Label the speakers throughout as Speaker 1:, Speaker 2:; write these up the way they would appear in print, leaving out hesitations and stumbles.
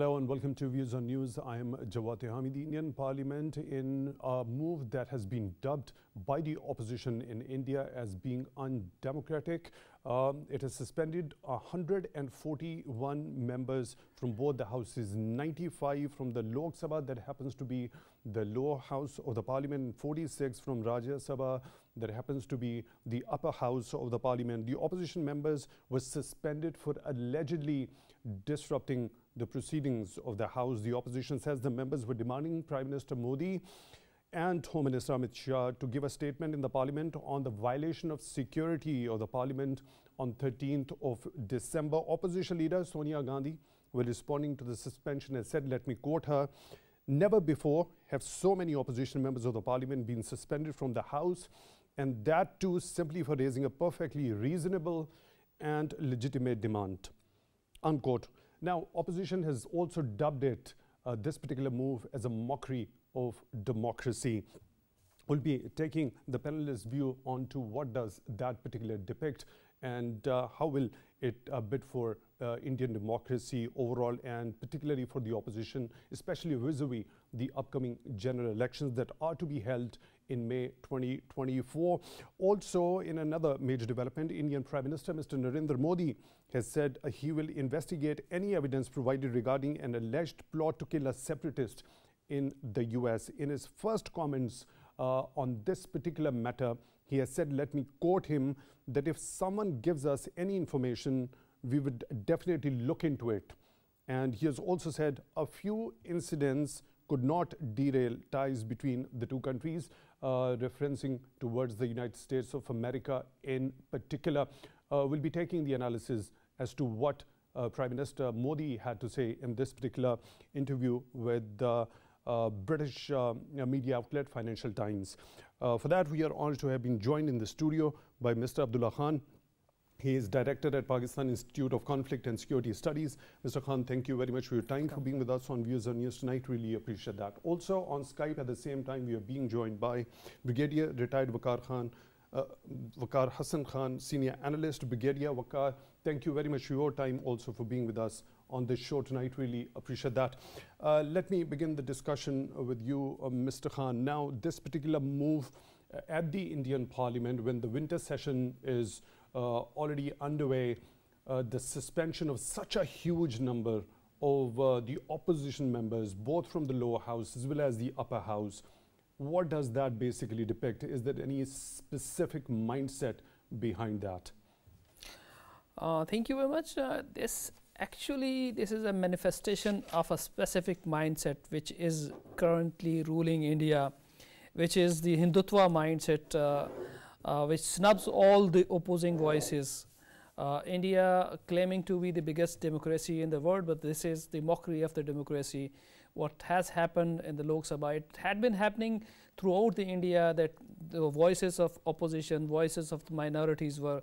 Speaker 1: Hello and welcome to Views on News. I am Jawad Hamid. The Indian Parliament, in a move that has been dubbed by the opposition in India as being undemocratic, it has suspended 141 members from both the houses, 95 from the Lok Sabha, that happens to be the lower house of the parliament, and 46 from Rajya Sabha, that happens to be the upper house of the parliament. The opposition members were suspended for allegedly disrupting the proceedings of the House. The opposition says the members were demanding Prime Minister Modi and Home Minister Amit Shah to give a statement in the Parliament on the violation of security of the Parliament on 13th of December. Opposition leader Sonia Gandhi, while responding to the suspension, has said, let me quote her, "Never before have so many opposition members of the Parliament been suspended from the House, and that too simply for raising a perfectly reasonable and legitimate demand." Unquote. Now, opposition has also dubbed it, this particular move, as a mockery of democracy. We'll be taking the panelists' view on to what does that particular depict and how will it bid for Indian democracy overall, and particularly for the opposition, especially vis-a-vis the upcoming general elections that are to be held in May 2024. Also, in another major development, Indian Prime Minister Mr. Narendra Modi has said he will investigate any evidence provided regarding an alleged plot to kill a separatist in the US. In his first comments on this particular matter, he has said, let me quote him, that if someone gives us any information, we would definitely look into it. And he has also said a few incidents could not derail ties between the two countries, referencing towards the United States of America in particular. We'll be taking the analysis as to what Prime Minister Modi had to say in this particular interview with the British media outlet Financial Times. For that, we are honored to have been joined in the studio by Mr. Abdullah Khan. He is director at Pakistan Institute of Conflict and Security Studies. Mr. Khan, thank you very much for your time, for being with us on Views on News tonight. Really appreciate that. Also on Skype at the same time, we are being joined by Brigadier retired Waqar Hassan Khan, senior analyst. Brigadier Waqar, thank you very much for your time, also for being with us on this show tonight. Really appreciate that. Let me begin the discussion with you, Mr. Khan. Now, this particular move at the Indian Parliament, when the winter session is already underway, the suspension of such a huge number of the opposition members, both from the lower house as well as the upper house, what does that basically depict? Is there any specific mindset behind that?
Speaker 2: Thank you very much. This is a manifestation of a specific mindset which is currently ruling India, which is the Hindutva mindset, which snubs all the opposing voices. India claiming to be the biggest democracy in the world, but this is the mockery of the democracy. What has happened in the Lok Sabha, it had been happening throughout the India, that the voices of opposition, voices of the minorities were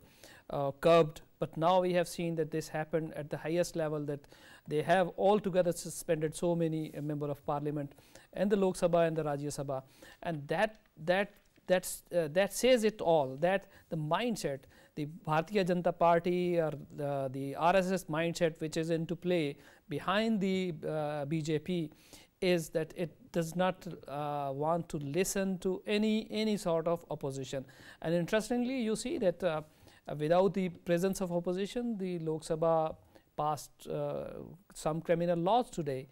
Speaker 2: curbed. But now we have seen that this happened at the highest level, that they have altogether suspended so many members of parliament and the Lok Sabha and the Rajya Sabha. And that says it all, that the mindset, the Bharatiya Janata Party or the RSS mindset which is into play behind the BJP is that it does not want to listen to any sort of opposition. And interestingly, you see that without the presence of opposition, the Lok Sabha passed some criminal laws today,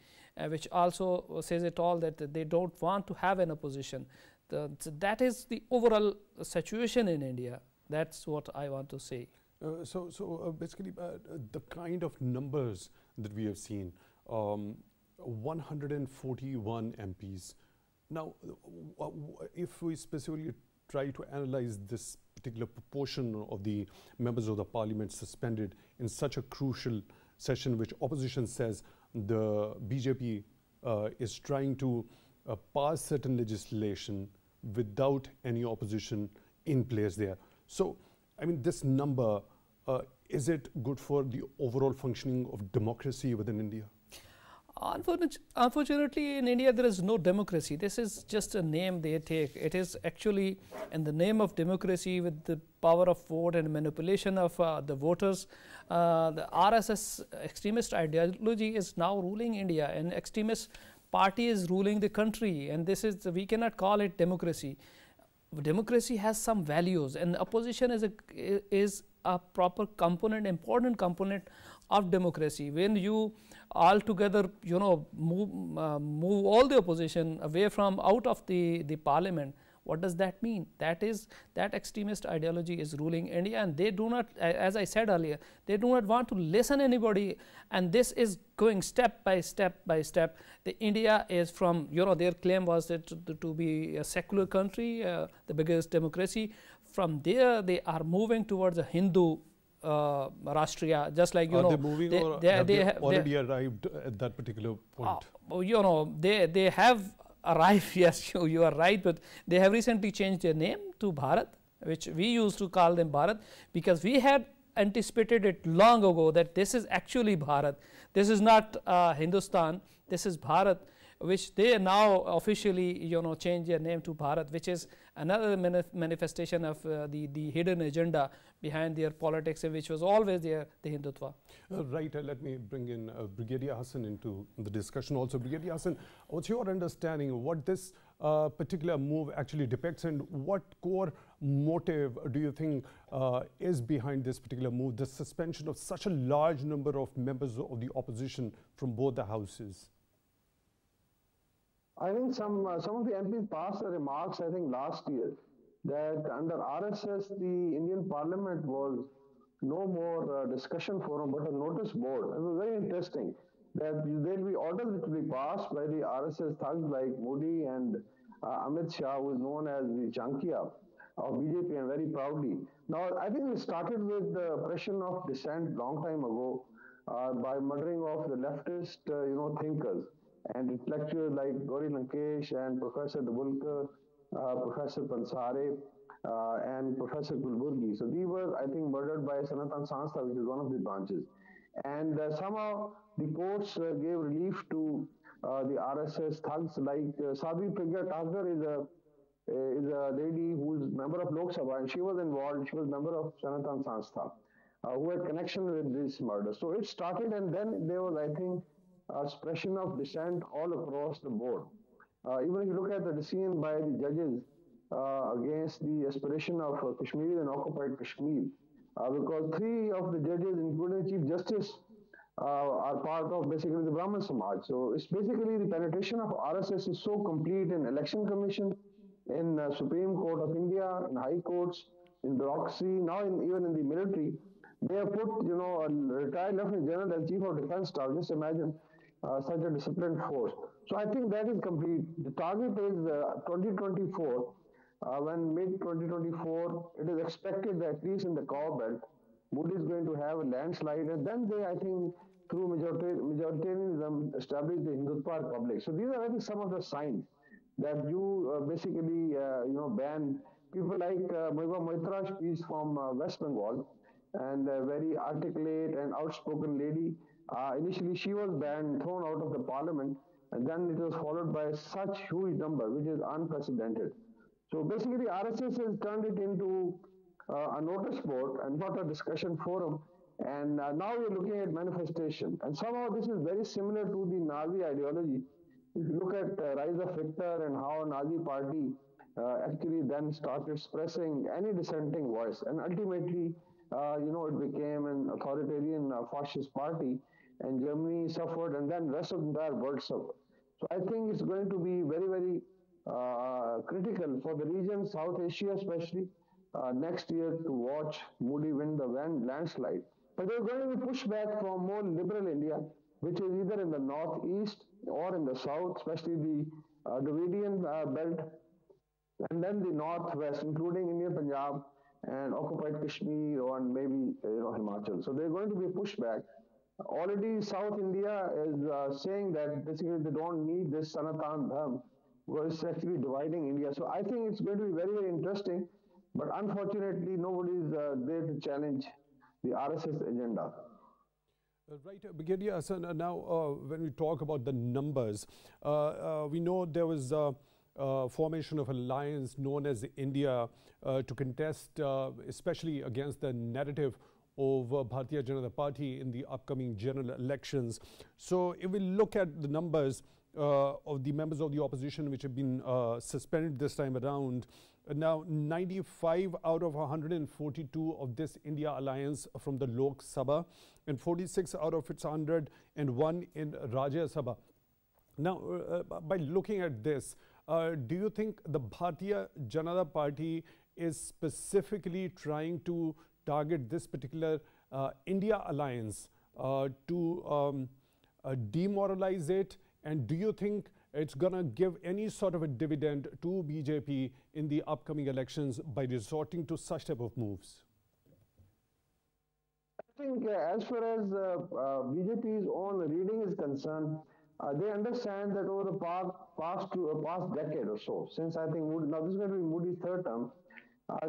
Speaker 2: which also says it all, that they don't want to have an opposition. So that is the overall situation in India. That's what I want to say.
Speaker 1: Basically, the kind of numbers that we have seen, 141 MPs. Now, if we specifically try to analyze this particular proportion of the members of the parliament suspended in such a crucial session, which opposition says the BJP is trying to pass certain legislation without any opposition in place there. So, I mean, this number, is it good for the overall functioning of democracy within India?
Speaker 2: Unfortunately, in India, there is no democracy. This is just a name they take. It is actually in the name of democracy, with the power of vote and manipulation of the voters. The RSS extremist ideology is now ruling India, and extremist party is ruling the country. And this is, we cannot call it democracy. Democracy has some values, and opposition is a proper component, important component of democracy. When you altogether, move all the opposition away from out of the parliament, what does that mean? That is, that extremist ideology is ruling India, and they do not, as I said earlier, they do not want to listen anybody, and this is going step by step by step. The India is from, their claim was that to be a secular country, the biggest democracy. From there, they are moving towards a Hindu Rashtriya, just like
Speaker 1: they're moving, or have they already arrived at that particular point?
Speaker 2: They have arrived. Yes, you are right, but they have recently changed their name to Bharat, which we used to call them Bharat, because we had anticipated it long ago that this is actually Bharat. This is not Hindustan. This is Bharat, which they now officially change their name to Bharat, which is another manifestation of the hidden agenda behind their politics, which was always there, the Hindutva.
Speaker 1: Right. Let me bring in Brigadier Hassan into the discussion also. Brigadier Hassan, what's your understanding what this particular move actually depicts, and what core motive do you think is behind this particular move, the suspension of such a large number of members of the opposition from both the houses?
Speaker 3: I think some of the MPs passed the remarks, I think, last year, that under RSS, the Indian Parliament was no more discussion forum, but a notice board. It was very interesting that there will be orders which will be passed by the RSS thugs like Modi and Amit Shah, who is known as the Chankiya of BJP, and very proudly. Now, I think we started with the oppression of dissent long time ago by murdering of the leftist, thinkers and intellectuals like Gauri Lankesh and Professor Dabulkar, Professor Pansare, and Professor Kulburgi. So these were, I think, murdered by Sanatan Sanstha, which is one of the branches. And somehow the courts gave relief to the RSS thugs, like Sadhvi Pragya Thakur is a lady who is member of Lok Sabha, and she was involved. She was member of Sanatan Sanstha, who had connection with this murder. So it started, and then there was, I think, suppression of dissent all across the board. Even if you look at the decision by the judges against the aspiration of Kashmir and occupied Kashmir, because three of the judges, including the Chief Justice, are part of basically the Brahmin Samaj. So it's basically the penetration of RSS is so complete in Election Commission, in Supreme Court of India, in High Courts, in bureaucracy, now even in the military. They have put, a retired Lieutenant General as Chief of Defense Staff. Just imagine such a disciplined force. So I think that is complete. The target is 2024. When mid-2024, it is expected that at least in the Cow Belt, Modi is going to have a landslide, and then they, I think, through majoritarianism, establish the Hindutva Republic. So these are, I think, some of the signs that you basically, ban people like Mahbuba Moitra, she's from West Bengal, and a very articulate and outspoken lady. Initially, she was banned, thrown out of the parliament, and then it was followed by such huge number, which is unprecedented. So basically, RSS has turned it into a notice board and not a discussion forum. And now we're looking at manifestation. And somehow this is very similar to the Nazi ideology. If you look at Rise of Hitler and how Nazi party actually then started expressing any dissenting voice, and ultimately, it became an authoritarian fascist party, and Germany suffered, and then rest of the entire world suffered. So I think it's going to be very, very critical for the region, South Asia especially, next year to watch Modi win the landslide. But there's going to be pushback from more liberal India, which is either in the northeast or in the south, especially the Dravidian belt, and then the northwest, including Indian Punjab and occupied Kashmir or maybe Himachal. So there's going to be a pushback. Already South India is saying that basically they don't need this Sanatan Dharma, because it's actually dividing India. So I think it's going to be very, very interesting. But unfortunately, nobody is there to challenge the RSS agenda.
Speaker 1: Right, Brigadier Hassan, now when we talk about the numbers, we know there was formation of alliance known as India to contest, especially against the narrative of Bharatiya Janata Party in the upcoming general elections. So if we look at the numbers of the members of the opposition which have been suspended this time around, now 95 out of 142 of this India alliance from the Lok Sabha and 46 out of its 101 in Rajya Sabha. Now, by looking at this, do you think the Bharatiya Janata Party is specifically trying to target this particular India alliance to demoralize it? And do you think it's going to give any sort of a dividend to BJP in the upcoming elections by resorting to such type of moves?
Speaker 3: I think as far as BJP's own reading is concerned, they understand that over the past decade or so, since I think now this is going to be Modi's third term,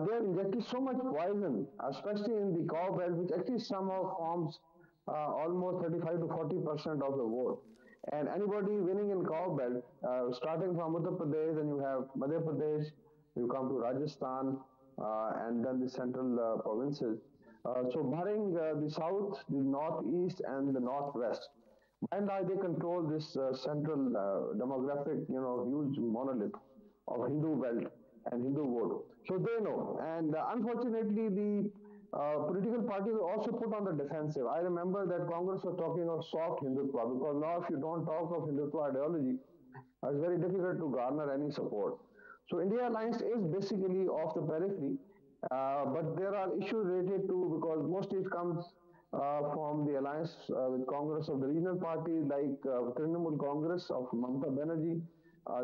Speaker 3: they have injected so much poison, especially in the cow belt, which actually somehow forms almost 35 to 40% of the vote. And anybody winning in cow belt, starting from Uttar Pradesh, and you have Madhya Pradesh, you come to Rajasthan, and then the central provinces. So barring the south, the northeast, and the northwest, by and large they control this central demographic, huge monolith of Hindu belt and Hindu vote. So they know, and unfortunately the political parties are also put on the defensive. I remember that Congress was talking of soft Hindutva, because now if you don't talk of Hindutva ideology, it's very difficult to garner any support. So India Alliance is basically off the periphery, but there are issues related to, because mostly it comes from the alliance with Congress of the regional parties like Trinamool Congress of Mamata Banerjee.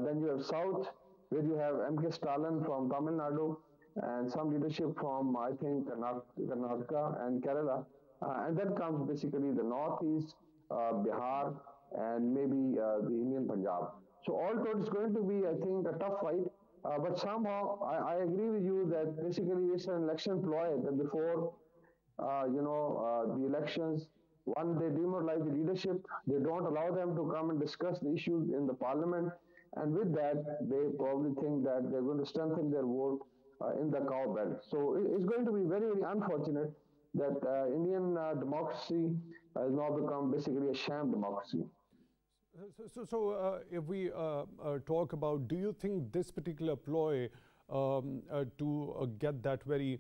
Speaker 3: Then you have South, where you have M.K. Stalin from Tamil Nadu, and some leadership from, I think, Karnataka and Kerala. And then comes basically the Northeast, Bihar, and maybe the Indian Punjab. So all told, it's going to be, I think, a tough fight. But somehow, I agree with you that basically it's an election ploy that before, the elections, one, they demoralize the leadership. They don't allow them to come and discuss the issues in the parliament. And with that, they probably think that they're going to strengthen their vote in the cow belt. So it's going to be very, very unfortunate that Indian democracy has now become basically a sham democracy.
Speaker 1: So if we talk about, do you think this particular ploy to get that very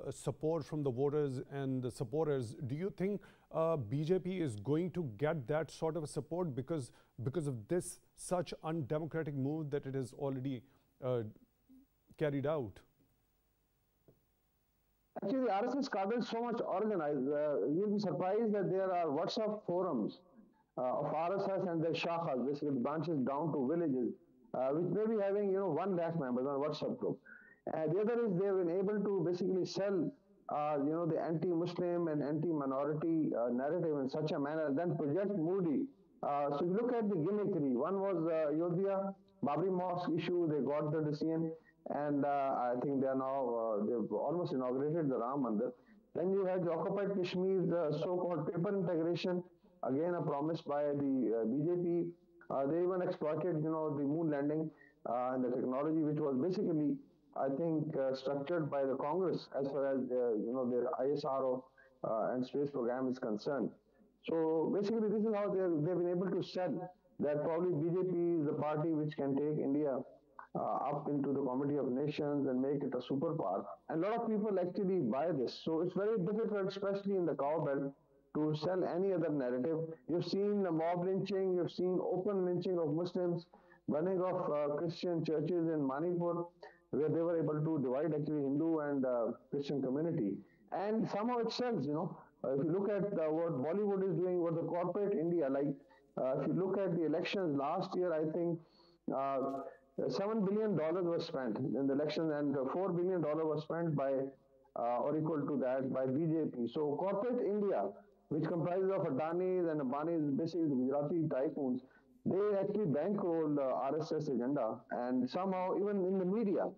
Speaker 1: support from the voters and the supporters, do you think BJP is going to get that sort of support because of this such undemocratic move that it has already carried out?
Speaker 3: Actually, the RSS cadre is so much organized. You'll be surprised that there are WhatsApp forums of RSS and their shakhas, basically branches down to villages, which may be having 1 lakh members on a WhatsApp group. The other is they've been able to basically sell the anti-Muslim and anti-minority narrative in such a manner, then project Modi. So if you look at the gimmickry, one was Ayodhya, Babri Mosque issue, they got the decision, and I think they are now, they've almost inaugurated the Ram Mandir. Then you had the occupied Kashmir, the so-called paper integration, again a promise by the BJP. They even exploited, the moon landing and the technology, which was basically, I think, structured by the Congress as far as their ISRO and space program is concerned. So basically, this is how they've been able to sell that probably BJP is the party which can take India up into the Committee of Nations and make it a superpower. And a lot of people actually buy this. So it's very difficult, especially in the cow belt, to sell any other narrative. You've seen the mob lynching, you've seen open lynching of Muslims, burning of Christian churches in Manipur, where they were able to divide actually Hindu and Christian community. And somehow it sells, if you look at what Bollywood is doing, what the corporate India, like if you look at the elections last year, I think $7 billion was spent in the elections, and $4 billion was spent by, or equal to that, by BJP. So corporate India, which comprises of Adani's and Ambani's, basically the Gujarati tycoons, they actually bankroll the RSS agenda. And somehow, even in the media,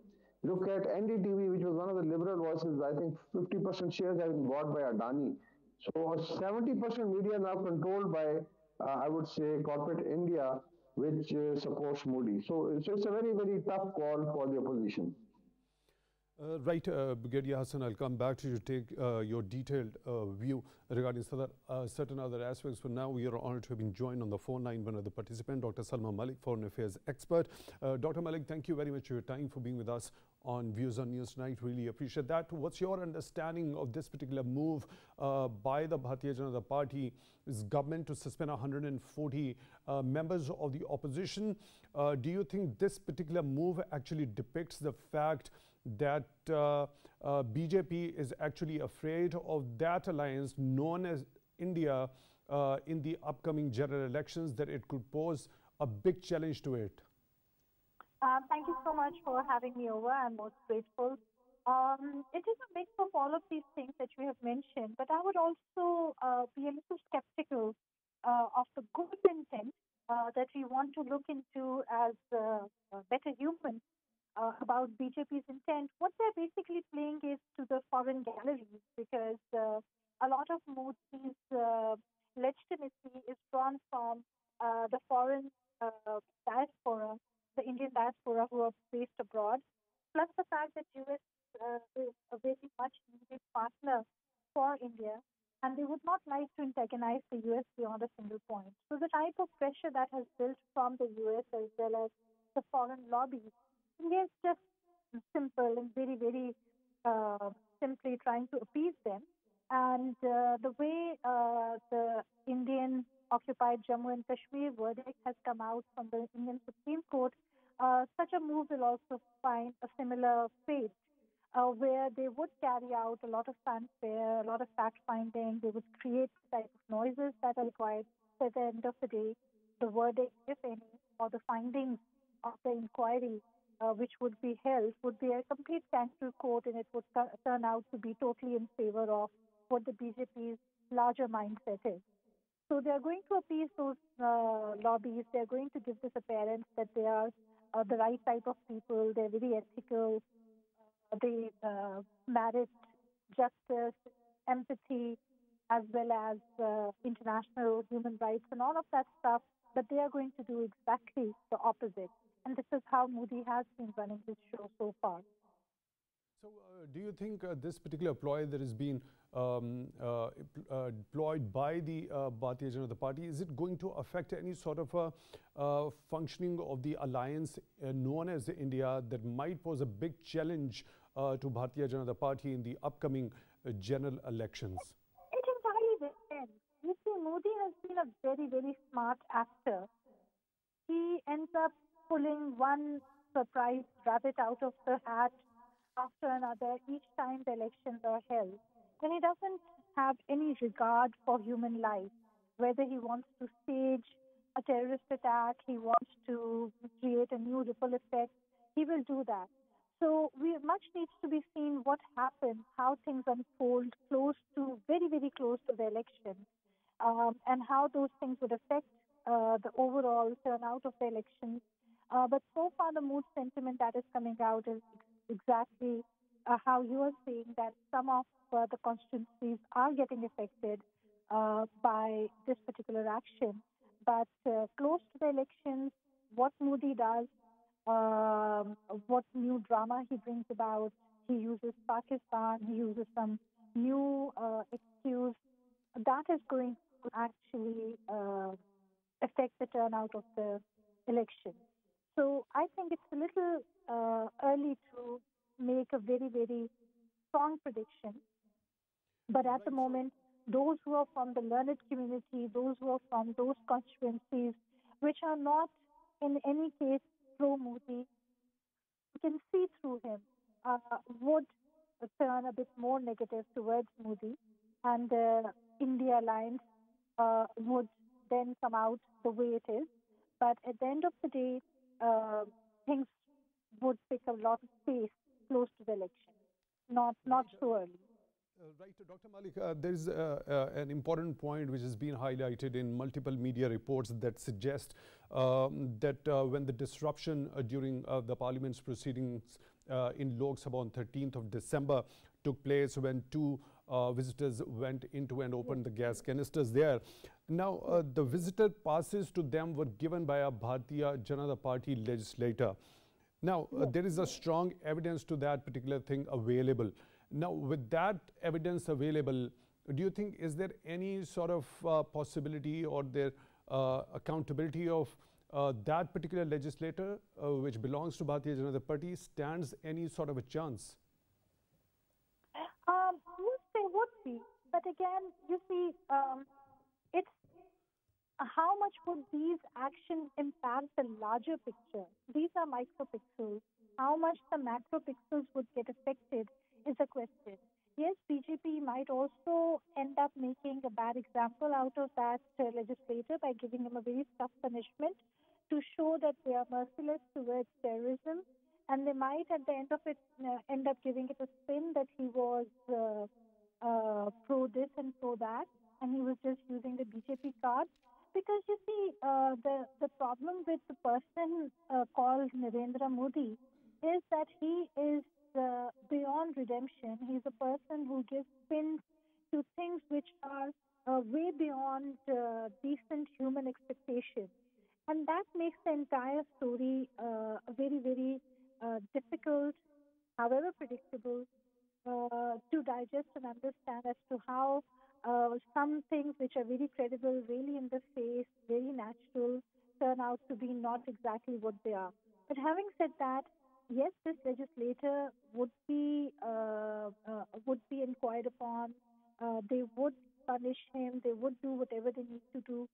Speaker 3: look at NDTV, which was one of the liberal voices, I think 50% shares have been bought by Adani. So 70% media now controlled by, I would say, corporate India, which supports Modi. So it's a very, very tough call for the opposition.
Speaker 1: Right, Brigadier Hassan, I'll come back to you to take your detailed view regarding certain other aspects. For now, we are honored to have been joined on the phone line by another participant, Dr. Salma Malik, Foreign Affairs expert. Dr. Malik, thank you very much for your time, for being with us on Views on News tonight. Really appreciate that. What's your understanding of this particular move by the Bharatiya Janata Party's government to suspend 140 members of the opposition? Do you think this particular move actually depicts the fact that BJP is actually afraid of that alliance known as India in the upcoming general elections, that it could pose a big challenge to it?
Speaker 4: Thank you so much for having me over. I'm most grateful. It is a mix of all of these things that you have mentioned, but I would also be a little skeptical of the good intent that we want to look into as better humans about BJP's intent. What they're basically playing is to the foreign galleries, because a lot of Modi's legitimacy is drawn from the foreign diaspora, the Indian diaspora who are based abroad, plus the fact that US is a very much needed partner for India, and they would not like to antagonize the US beyond a single point. So the type of pressure that has built from the US as well as the foreign lobbies, India is just simple and very, very simply trying to appease them. And the way the Indian occupied Jammu and Kashmir verdict has come out from the Indian Supreme Court, such a move will also find a similar fate, where they would carry out a lot of fanfare, a lot of fact finding. They would create the type of noises that are required. So at the end of the day, the verdict, if any, or the findings of the inquiry which would be held would be a complete kangaroo court, and it would turn out to be totally in favor of what the BJP's larger mindset is. So they are going to appease those lobbies. They are going to give this appearance that they are the right type of people. They're very ethical. They merit justice, empathy, as well as international human rights and all of that stuff. But they are going to do exactly the opposite. And this is how Modi has been running his show so far.
Speaker 1: So do you think this particular ploy that has been employed by the Bharatiya Janata Party, is it going to affect any sort of functioning of the alliance known as India, that might pose a big challenge to Bharatiya Janata Party in the upcoming general elections?
Speaker 4: It entirely depends. You see, Modi has been a very, very smart actor. He ends up pulling one surprise rabbit out of the hat after another each time the elections are held. Then he doesn't have any regard for human life, whether he wants to stage a terrorist attack, he wants to create a new ripple effect, he will do that. So much needs to be seen what happens, how things unfold very, very close to the election, and how those things would affect the overall turnout of the elections. But so far, the mood sentiment that is coming out is exactly how you are saying, that some of the constituencies are getting affected by this particular action. But close to the elections, what Modi does, what new drama he brings about, he uses Pakistan, he uses some new excuse, that is going to actually affect the turnout of the election. So I think it's a little early to make a very, very strong prediction. But at the moment, those who are from the learned community, those who are from those constituencies which are not in any case pro-Modi, you can see through him, would turn a bit more negative towards Modi, and the India alliance would then come out the way it is. But at the end of the day, things would pick a lot of pace close to the election, not so early.
Speaker 1: Right, Dr. Malik, there is an important point which has been highlighted in multiple media reports that suggest that when the disruption during the Parliament's proceedings in Lok Sabha on 13th of December took place when two visitors went into and opened the gas canisters there. Now, the visitor passes to them were given by a Bharatiya Janata Party legislator. Now, there is a strong evidence to that particular thing available. Now, with that evidence available, do you think, is there any sort of possibility or there accountability of that particular legislator which belongs to Bharatiya Janata Party stands any sort of a chance?
Speaker 4: There would be, but again, you see, it's how much would these actions impact the larger picture? These are micropixels. How much the macro pixels would get affected is a question. Yes, BJP might also end up making a bad example out of that legislator by giving him a very tough punishment to show that they are merciless towards terrorism, and they might at the end of it end up giving it a spin that he was pro this and pro that, and he was just using the BJP card. Because you see, the problem with the person called Narendra Modi is that he is beyond redemption. He's a person who gives spins to things which are way beyond decent human expectation. And that makes the entire story very, very difficult, however predictable, to digest and understand as to how some things which are very credible, really in the face, very natural, turn out to be not exactly what they are. But having said that, yes, this legislator would be inquired upon. They would punish him. They would do whatever they need to do.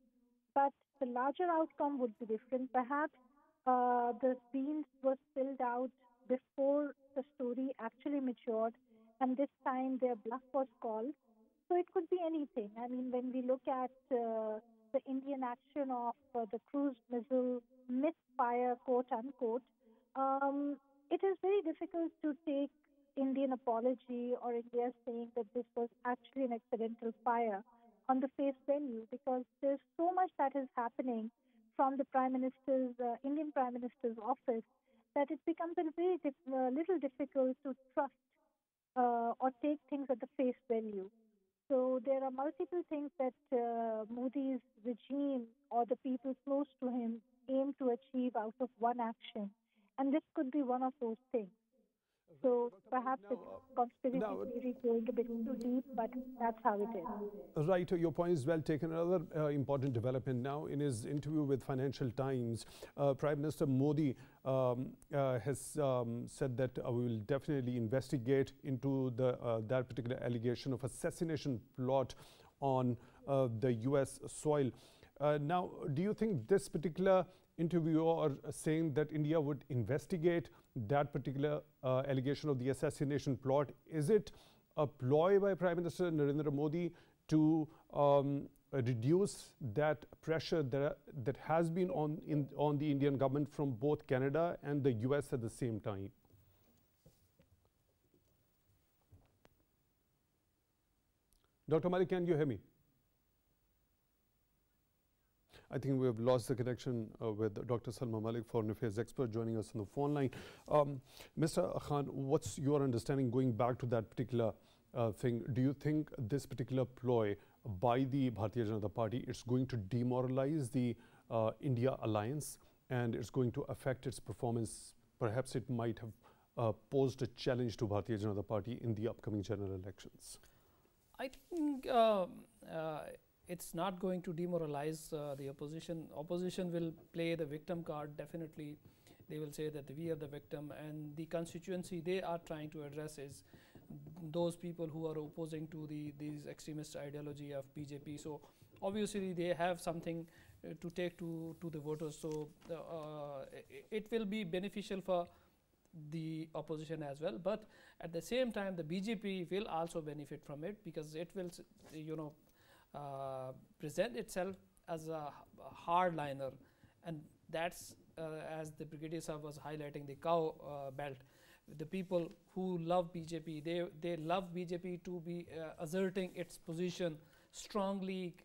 Speaker 4: But the larger outcome would be different. Perhaps the beans were spilled out before the story actually matured, and this time their bluff was called. So it could be anything. I mean, when we look at the Indian action of the cruise missile misfire, quote unquote, it is very difficult to take Indian apology or India saying that this was actually an accidental fire on the face value, because there's so much that is happening from the Prime Minister's, Indian Prime Minister's office, that it becomes a very little difficult to trust or take things at the face value. So there are multiple things that Modi's regime or the people close to him aim to achieve out of one action. And this could be one of those things. So perhaps it's conspiracy theory going a bit too deep, but that's how it is.
Speaker 1: Right, your point is well taken. Another important development now, in his interview with Financial Times, Prime Minister Modi has said that we will definitely investigate into that particular allegation of assassination plot on the US soil. Now, do you think this particular interviewer saying that India would investigate that particular allegation of the assassination plot, is it a ploy by Prime Minister Narendra Modi to reduce that pressure that has been on the Indian government from both Canada and the US at the same time? Dr. Malik, can you hear me? I think we have lost the connection with Dr. Salma Malik, foreign affairs expert, joining us on the phone line. Mr. Khan, what's your understanding going back to that particular thing? Do you think this particular ploy by the Bharatiya Janata Party is going to demoralize the India alliance and it's going to affect its performance? Perhaps it might have posed a challenge to Bharatiya Janata Party in the upcoming general elections.
Speaker 2: I think it's not going to demoralize the opposition. Opposition will play the victim card, definitely. They will say that we are the victim, and the constituency they are trying to address is those people who are opposing to these extremist ideology of BJP. So obviously they have something to take to the voters. So it will be beneficial for the opposition as well. But at the same time, the BJP will also benefit from it, because it will, present itself as a hardliner, and that's as the Brigadier Sahab was highlighting, the cow belt, the people who love BJP, they love BJP to be asserting its position strongly,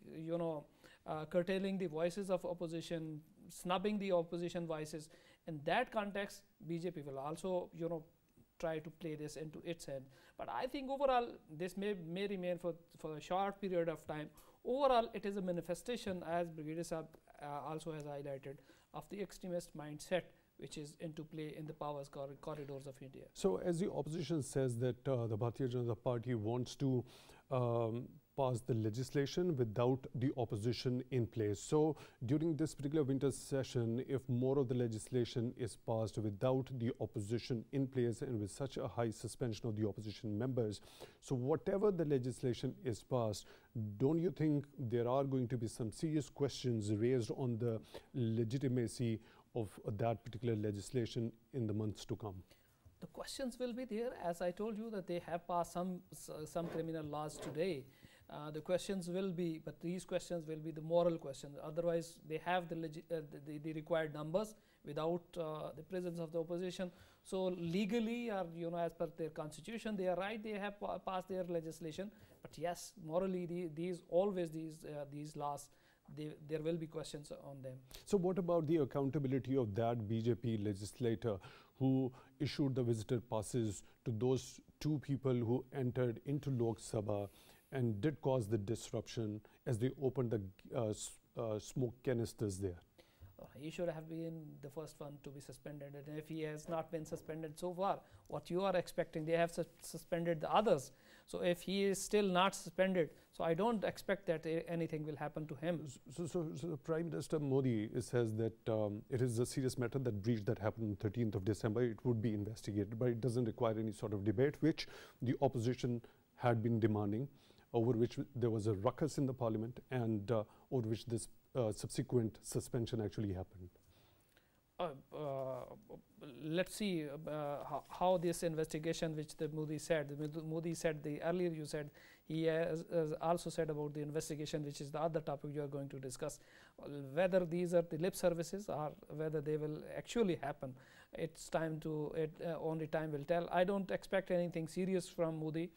Speaker 2: curtailing the voices of opposition, snubbing the opposition voices. In that context, BJP will also, try to play this into its hand. But I think overall, this may remain for a short period of time. Overall, it is a manifestation, as Brigadier Saab also has highlighted, of the extremist mindset which is into play in the powers corridors of India.
Speaker 1: So as the opposition says that the Bharatiya Janata Party wants to pass the legislation without the opposition in place. So during this particular winter session, if more of the legislation is passed without the opposition in place and with such a high suspension of the opposition members, so whatever the legislation is passed, don't you think there are going to be some serious questions raised on the legitimacy of that particular legislation in the months to come?
Speaker 2: The questions will be there. As I told you that they have passed some criminal laws today. The questions will be, but these questions will be the moral questions. Otherwise, they have the required numbers without the presence of the opposition. So legally, or as per their constitution, they are right. They have passed their legislation. But yes, morally, these laws, there will be questions on them.
Speaker 1: So what about the accountability of that BJP legislator who issued the visitor passes to those two people who entered into Lok Sabha and did cause the disruption as they opened the smoke canisters there?
Speaker 2: He should have been the first one to be suspended. And if he has not been suspended so far, what you are expecting, they have suspended the others. So if he is still not suspended, so I don't expect that anything will happen to him.
Speaker 1: So Prime Minister Modi says that it is a serious matter, that breach that happened on 13th of December, it would be investigated, but it doesn't require any sort of debate, which the opposition had been demanding, over which there was a ruckus in the parliament, and over which this subsequent suspension actually happened.
Speaker 2: Let's see how this investigation, which the Modi said, earlier you said, he has also said about the investigation, which is the other topic you are going to discuss, whether these are the lip services or whether they will actually happen. It's time to, only time will tell. I don't expect anything serious from Modi.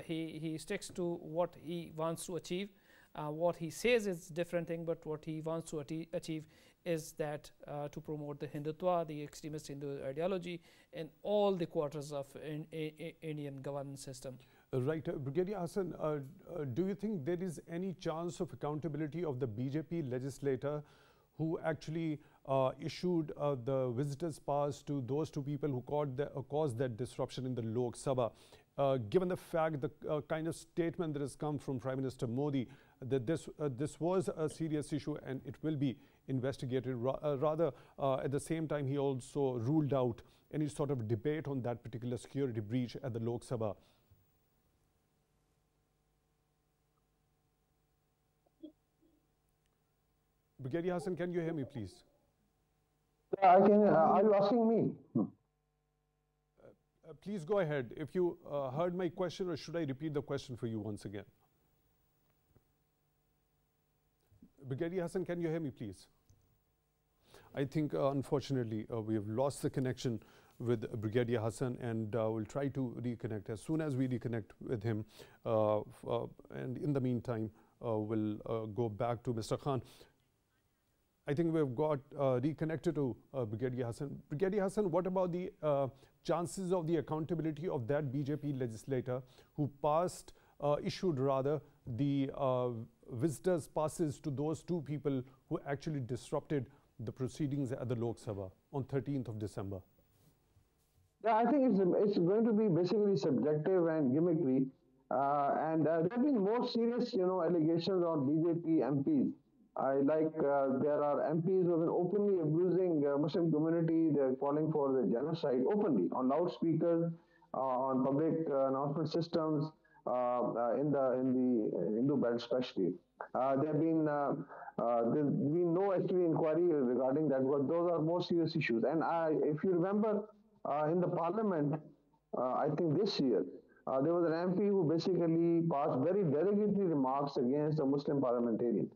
Speaker 2: He sticks to what he wants to achieve. What he says is different thing, but what he wants to achieve is that to promote the Hindutva, the extremist Hindu ideology in all the quarters of Indian governance system.
Speaker 1: Right. Brigadier Hassan, do you think there is any chance of accountability of the BJP legislator who actually issued the visitors pass to those two people who caused that disruption in the Lok Sabha? Given the fact, the kind of statement that has come from Prime Minister Modi, that this was a serious issue and it will be investigated. Rather, at the same time, he also ruled out any sort of debate on that particular security breach at the Lok Sabha. Brigadier Hassan, can you hear me, please?
Speaker 3: Yeah, I can. Are you asking me?
Speaker 1: Please go ahead. If you heard my question, or should I repeat the question for you once again? Brigadier Hassan, can you hear me, please? I think, unfortunately, we have lost the connection with Brigadier Hassan, and we'll try to reconnect as soon as we reconnect with him. And in the meantime, we'll go back to Mr. Khan. I think we've got reconnected to Brigadier Hassan. Brigadier Hassan, what about the chances of the accountability of that BJP legislator who issued rather the visitors passes to those two people who actually disrupted the proceedings at the Lok Sabha on 13th of December?
Speaker 3: Yeah, I think it's going to be basically subjective and gimmickry. And there have been more serious, allegations on BJP MPs. There are MPs who have been openly abusing Muslim community. They're calling for the genocide openly on loudspeakers, on public announcement systems, in the Hindu belt especially. There have been no actually inquiry regarding that, but those are more serious issues. And if you remember, in the parliament, I think this year, there was an MP who basically passed very derogatory remarks against a Muslim parliamentarian,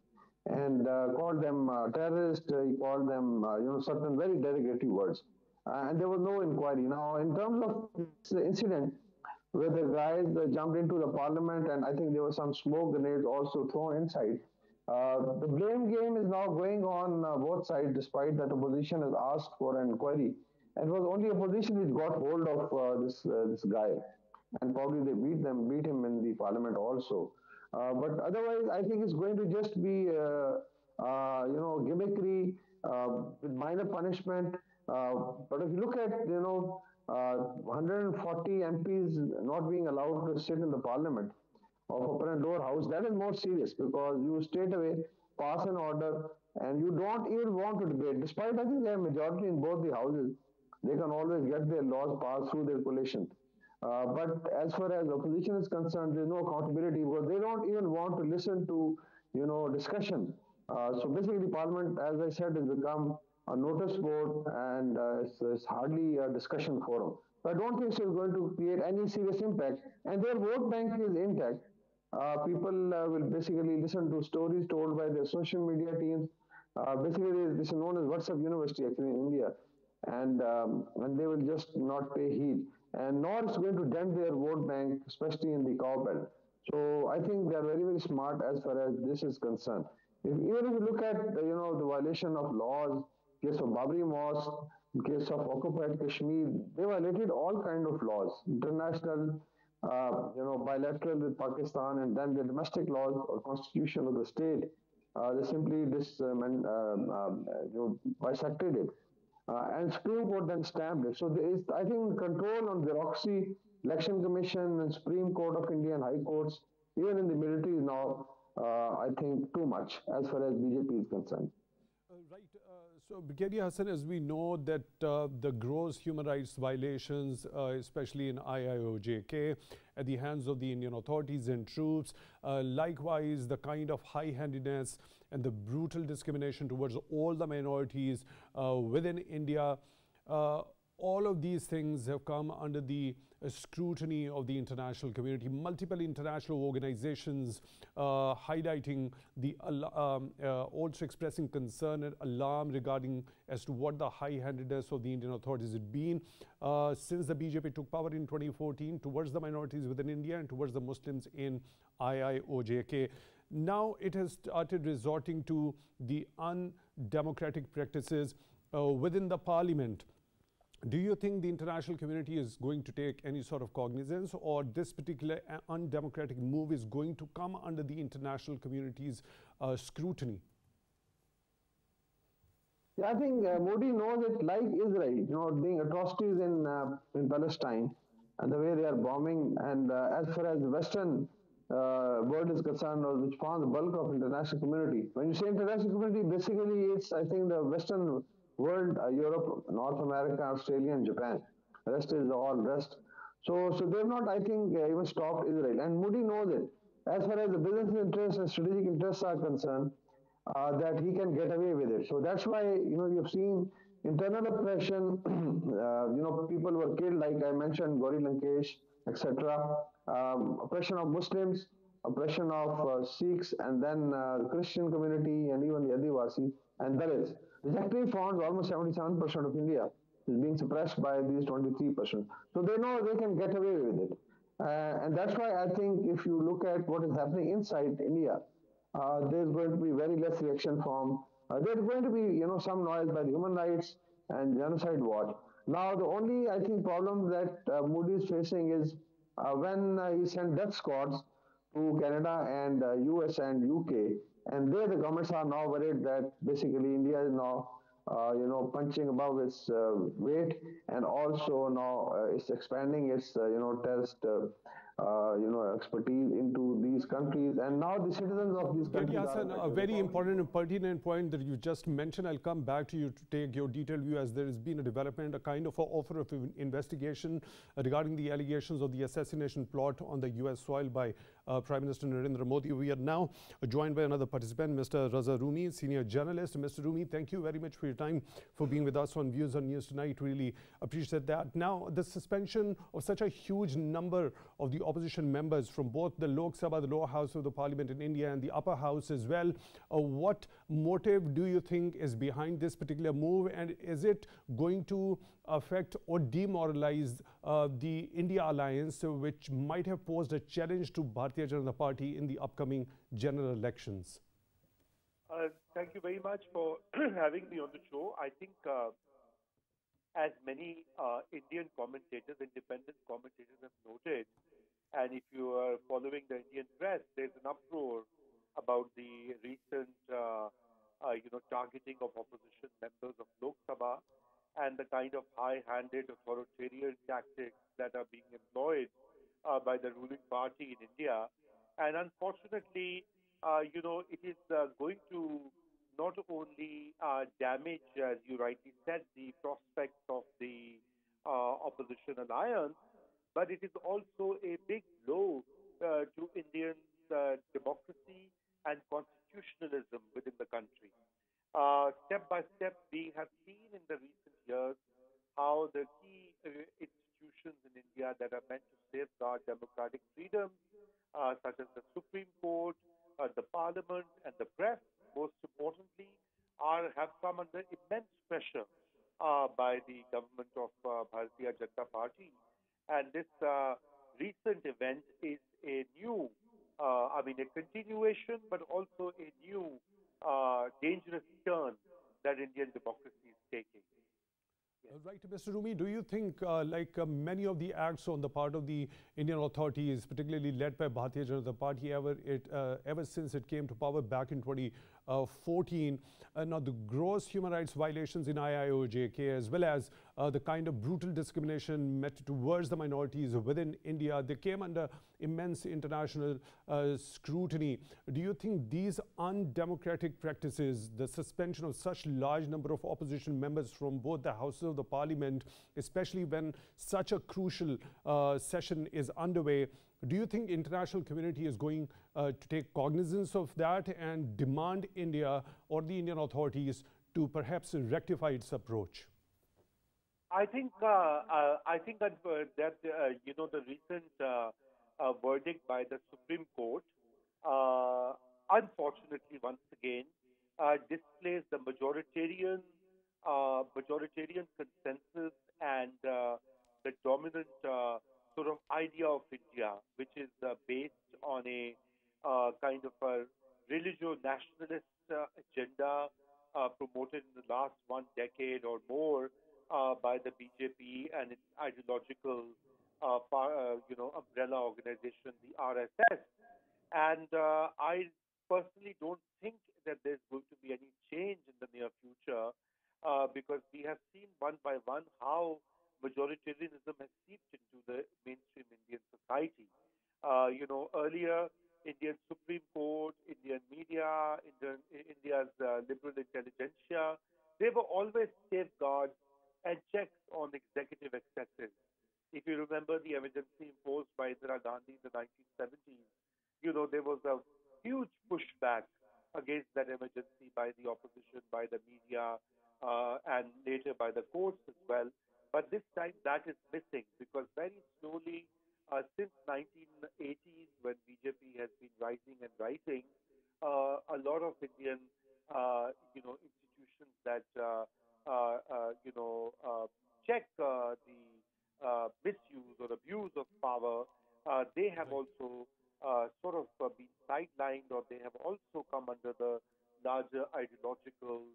Speaker 3: and called them terrorists. He called them, certain very derogatory words. and there was no inquiry. Now, in terms of this incident, where the guys jumped into the parliament, and I think there were some smoke grenades also thrown inside. The blame game is now going on both sides, despite that opposition has asked for an inquiry. And it was only opposition which got hold of this guy, and probably they beat him in the parliament also. But otherwise, I think it's going to just be gimmickry with minor punishment. But if you look at 140 MPs not being allowed to sit in the parliament of upper and lower house, that is more serious, because you straight away pass an order and you don't even want to debate. Despite I think they have majority in both the houses, they can always get their laws passed through their coalition. But as far as opposition is concerned, there's no accountability, because they don't even want to listen to discussion. So basically, Parliament, as I said, has become a notice board, and it's hardly a discussion forum. So I don't think it's going to create any serious impact, and their vote bank is intact. People will basically listen to stories told by their social media teams. Basically, this is known as WhatsApp University actually in India, and they will just not pay heed, and nor it's going to dent their vote bank, especially in the cow belt. So I think they are very, very smart as far as this is concerned. Even if you look at the violation of laws, case of Babri Mosque, case of occupied Kashmir, they violated all kind of laws, international, bilateral with Pakistan, and then the domestic laws or constitution of the state. They simply bisected it. And Supreme Court then stamped it. So there is, I think, control on bureaucracy, Election Commission and Supreme Court of India and High Courts, even in the military is now, I think, too much as far as BJP is concerned.
Speaker 1: Right. So, Brigadier Hassan, as we know that the gross human rights violations, especially in IIOJK, at the hands of the Indian authorities and troops, likewise the kind of high-handedness and the brutal discrimination towards all the minorities within India, all of these things have come under the scrutiny of the international community. Multiple international organizations highlighting the, also expressing concern and alarm regarding as to what the high-handedness of the Indian authorities had been since the BJP took power in 2014 towards the minorities within India and towards the Muslims in IIOJK. Now it has started resorting to the undemocratic practices within the parliament. Do you think the international community is going to take any sort of cognizance, or this particular undemocratic move is going to come under the international community's scrutiny?
Speaker 3: Yeah, I think Modi knows it, like Israel, doing atrocities in Palestine, and the way they are bombing, and as far as the Western world is concerned, which forms the bulk of international community. When you say international community, basically it's, I think, the Western world, Europe, North America, Australia, and Japan. The rest is all rest. So they've not, I think, even stopped Israel. And Modi knows it. As far as the business interests and strategic interests are concerned, that he can get away with it. So that's why, you've seen internal oppression, people were killed, like I mentioned, Gauri Lankesh, etc. Oppression of Muslims, oppression of Sikhs, and then the Christian community, and even the Adivasi and Dalits, which actually forms almost 77% of India, is being suppressed by these 23%. So they know they can get away with it. And that's why I think if you look at what is happening inside India, there's going to be very less reaction from, there's going to be, some noise by the Human Rights and Genocide Watch. Now, the only, I think, problem that Modi is facing is when he sent death squads to Canada and US and UK, and there the governments are now worried that basically India is now, punching above its weight, and also now it's expanding its, terrorist, expertise into these countries, and now the citizens of these countries.
Speaker 1: Hassan, a very important and pertinent point that you just mentioned. I'll come back to you to take your detailed view, as there has been a development, a kind of offer of investigation regarding the allegations of the assassination plot on the US soil by Prime Minister Narendra Modi. We are now joined by another participant, Mr. Raza Rumi, senior journalist. Mr. Rumi, thank you very much for your time, for being with us on Views on News tonight. Really appreciate that. Now, the suspension of such a huge number of the opposition members from both the Lok Sabha, the lower house of the parliament in India, and the upper house as well, what motive do you think is behind this particular move, and is it going to affect or demoralize the India alliance, which might have posed a challenge to Bharatiya Janata Party in the upcoming general elections?
Speaker 5: Thank you very much for having me on the show. I think as many Indian commentators, independent commentators have noted, and if you are following the Indian press, there's an uproar about the recent targeting of opposition members of Lok Sabha and the kind of high-handed authoritarian tactics that are being employed by the ruling party in India. And unfortunately, it is going to not only damage, as you rightly said, the prospects of the opposition alliance, but it is also a big blow to Indian democracy and constitutionalism within the country. Step by step, we have seen in the recent years how the key institutions in India that are meant to safeguard democratic freedoms, such as the Supreme Court, the Parliament, and the press, most importantly, have come under immense pressure by the government of Bharatiya Janata Party. And this recent event is a new, a continuation, but also a new dangerous turn that Indian democracy is taking. Yes.
Speaker 1: Right, Mr. Rumi, do you think, many of the acts on the part of the Indian authorities, particularly led by Bharatiya Janata Party, ever since it came to power back in 2014, now the gross human rights violations in IIOJK, as well as the kind of brutal discrimination met towards the minorities within India, they came under immense international scrutiny. Do you think these undemocratic practices, the suspension of such large number of opposition members from both the houses of the parliament, especially when such a crucial session is underway, do you think international community is going to take cognizance of that and demand India or the Indian authorities to perhaps rectify its approach?
Speaker 5: I think that the recent verdict by the Supreme Court, unfortunately, once again, displays the majoritarian consensus and the dominant sort of idea of India, which is based on a kind of a religio-nationalist agenda promoted in the last 1 decade or more by the BJP and its ideological umbrella organization, the RSS. And I personally don't think that there's going to be any change in the near future because we have seen one by one how majoritarianism has seeped into the mainstream Indian society. Earlier, Indian Supreme Court, Indian media, India's liberal intelligentsia, they were always safeguards and checks on executive excesses. If you remember the emergency imposed by Indira Gandhi in the 1970s, there was a huge pushback against that emergency by the opposition, by the media, and later by the courts as well. But this time that is missing because very slowly, since 1980s, when BJP has been rising and rising, a lot of Indian, institutions that check the misuse or abuse of power, they have also sort of been sidelined, or they have also come under the larger ideological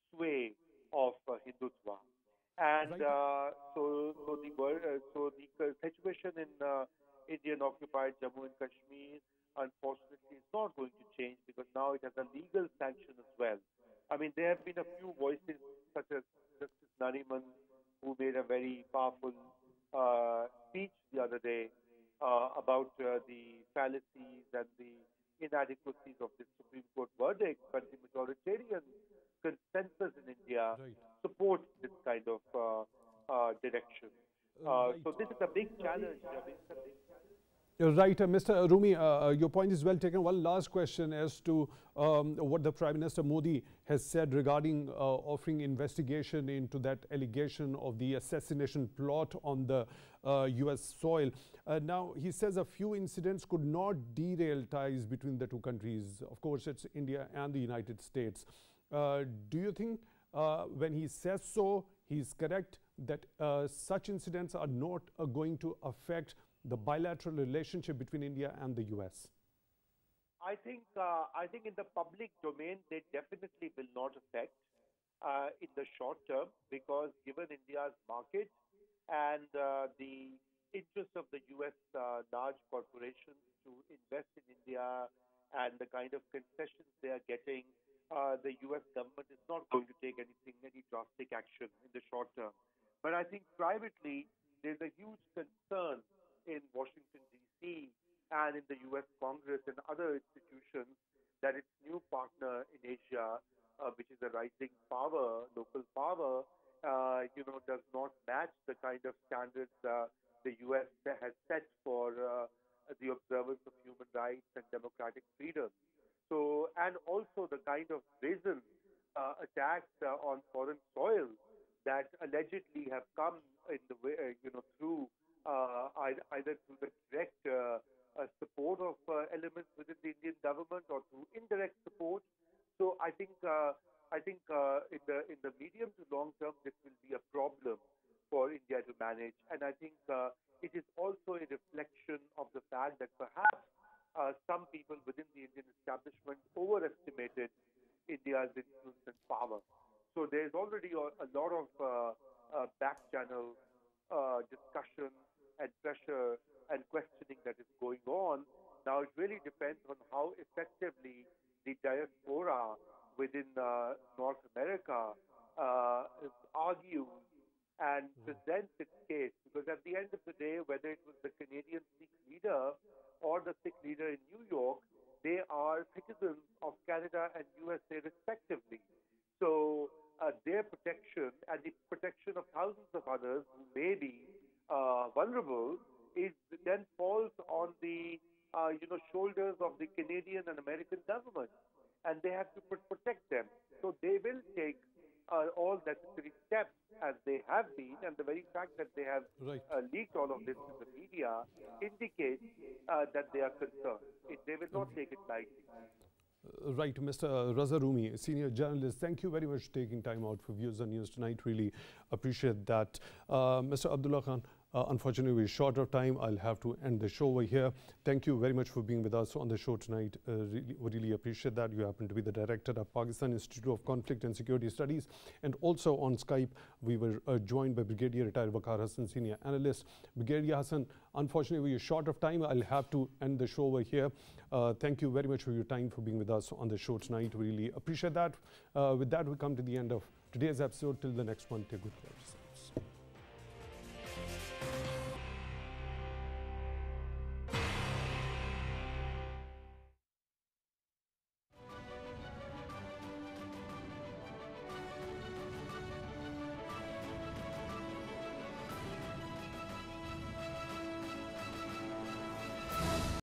Speaker 5: sway of Hindutva. And so the situation in Indian occupied Jammu and Kashmir, unfortunately, is not going to change because now it has a legal sanction as well. There have been a few voices, such as Justice Nariman, who made a very powerful speech the other day about the fallacies and the inadequacies of this Supreme Court verdict, but the majoritarian consensus in India supports this kind of direction. So this is a big challenge.
Speaker 1: Right, Mr. Rumi, your point is well taken. One last question as to what the Prime Minister Modi has said regarding offering investigation into that allegation of the assassination plot on the US soil. Now, he says a few incidents could not derail ties between the two countries. Of course, it's India and the United States. Do you think when he says so, he's correct that such incidents are not going to affect the bilateral relationship between India and the US?
Speaker 5: I think in the public domain, they definitely will not affect in the short term, because given India's market and the interest of the US large corporations to invest in India and the kind of concessions they are getting, the US government is not going to take any drastic action in the short term. But I think privately, there's a huge concern in Washington, D.C. and in the U.S. Congress and other institutions that its new partner in Asia, which is a rising power, local power, does not match the kind of standards the U.S. has set for the observance of human rights and democratic freedom. So, and also the kind of brazen attacks on foreign soil that allegedly have come in the way, through either through the direct support of elements within the Indian government or through indirect support. So I think in the medium to long term, this will be a problem for India to manage, and I think it is also a reflection of the fact that perhaps some people within the Indian establishment overestimated India's influence and power. So there's already a lot of back channel discussion and pressure and questioning that is going on. Now, it really depends on how effectively the diaspora within North America argues and presents its case. Because at the end of the day, whether it was the Canadian Sikh leader or the Sikh leader in New York, they are citizens of Canada and USA respectively. So their protection and the protection of thousands of others who may be vulnerable then falls on the shoulders of the Canadian and American government, and they have to protect them. So they will take all necessary steps, as they have been, and the very fact that they have leaked all of this to the media indicates that they are concerned. They will not take it lightly.
Speaker 1: Right, Mr. Raza Rumi, senior journalist, thank you very much for taking time out for Views on News tonight. Really appreciate that. Mr. Abdullah Khan, unfortunately, we're short of time. I'll have to end the show over here. Thank you very much for being with us on the show tonight. Really appreciate that. You happen to be the director of Pakistan Institute of Conflict and Security Studies. And also on Skype, we were joined by Brigadier retired Waqar Hassan, senior analyst. Brigadier Hassan, unfortunately, we're short of time. I'll have to end the show over here. Thank you very much for your time, for being with us on the show tonight. We really appreciate that. With that, we come to the end of today's episode. Till the next one, take good care of yourself.